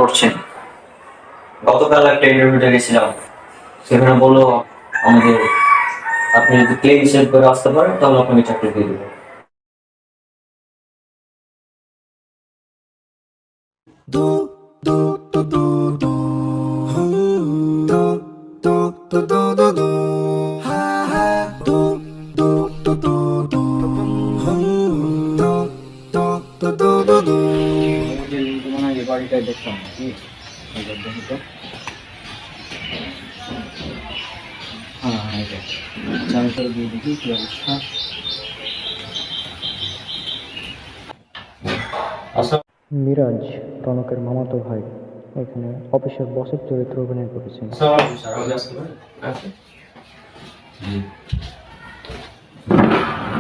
করছেন। গতকাল একটা ইন্টারভিউতে গেছিলাম, সেখানে বললো আমাদের আপনি যদি ক্লেম সেভ করে আসতে পারেন তাহলে আপনাকে চাকরি দিয়ে দেবো। বাড়িটাই দেখলাম কি দেখি তো। হ্যাঁ এটা চালু করে দিয়ে দেখি কি অবস্থা। মিরাজ টনকের মামাতো ভাই এখানে অফিসের বসের চরিত্র অভিনয় করেছেন।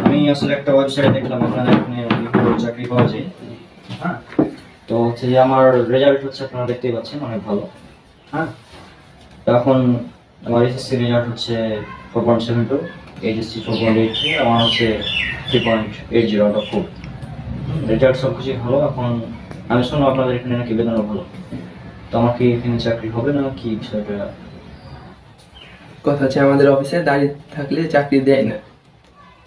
আমি আসলে একটা ওয়েবসাইটে দেখলাম আপনাদের এখানে চাকরি পাওয়া যায়। হ্যাঁ, তো হচ্ছে যে আমার রেজাল্ট হচ্ছে আপনারা দেখতেই পাচ্ছেন অনেক ভালো। হ্যাঁ, তো এখন আমার এসএসসি রেজাল্ট হচ্ছে 4.72, এইচএসসি 4.83, আমার হচ্ছে 3.80 আউট অফ 4। রেজাল্ট সব কিছুই ভালো। এখন আমি শুনলাম আপনাদের এখানে নাকি বেতনও ভালো, তো আমার কি এখানে চাকরি হবে না কি বিষয়টা? কথা হচ্ছে আমাদের অফিসে দাঁড়িয়ে থাকলে চাকরি দেয় না,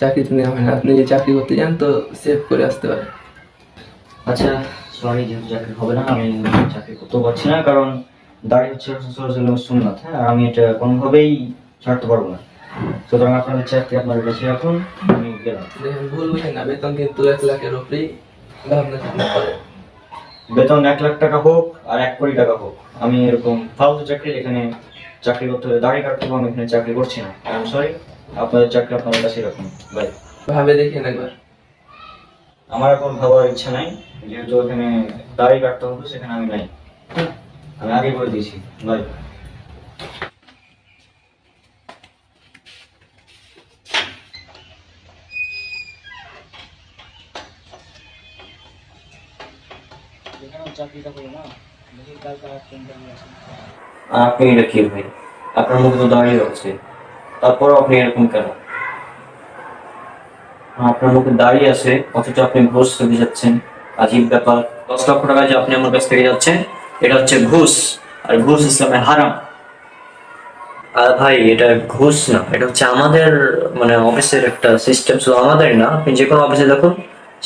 চাকরি তো নেওয়া হয় না। আপনি যদি চাকরি করতে যান তো সেভ করে আসতে পারেন। আচ্ছা, সরি, যেহেতু চাকরি হবে না আমি চাকরি করতেও পারছি না, কারণ দাঁড়িয়ে হচ্ছে সুন্নাত। হ্যাঁ, আর আমি এটা কোনোভাবেই ছাড়তে পারবো না। সুতরাং আপনাদের চাকরি আপনার কাছে এখন আমি গেলাম। দেখেন, ভুল বুঝেন না, বেতন কিন্তু 1 লাখের উপরেই ভাবনা চিন্তা করে। বেতন 1 লাখ টাকা হোক আর 1 কোটি টাকা হোক, আমি এরকম ফালতু চাকরি এখানে চাকরি করতে হবে, দাঁড়িয়ে কাটতে হবে, আমি এখানে চাকরি করছি না। আই এম সরি, আপনাদের চাকরি আপনাদের কাছে রাখুন। বাই। ভাবে দেখেন একবার। আমার এখন ভাবার ইচ্ছা নাই, যেহেতু এখানে দাঁড়িয়ে কাটতে হবে সেখানে আমি নাই। আমি আগে বলে দিয়েছি। বাই। আপনি এটা কি ভাই? আপনার মুখে তো দাঁড়িয়ে আছে, তারপর আপনি এরকম কেন? আপনার মুখে দাঁড়িয়ে আছে অথচ আপনি ঘুষ খেতে যাচ্ছেন, আজীব ব্যাপার। 10 লক্ষ টাকা যে আপনি আমার কাছ থেকে যাচ্ছেন, এটা হচ্ছে ঘুষ, আর ঘুষ ইসলামে হারাম। আর ভাই এটা ঘুষ না, এটা হচ্ছে আমাদের মানে অফিসের একটা সিস্টেম। শুধু আমাদের না, আপনি যে কোনো অফিসে দেখুন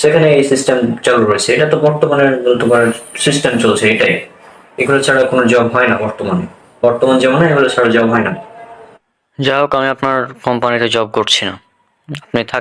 সেখানে এই সিস্টেম চালু রয়েছে। এটা তো বর্তমানে তোমার সিস্টেম চলছে এটাই। এগুলো ছাড়া কোনো জব হয় না বর্তমানে। বর্তমান যেমন এগুলো ছাড়া জব হয় না। যাই হোক, আমি আপনার কোম্পানিতে জব করছি না, আপনি থাক।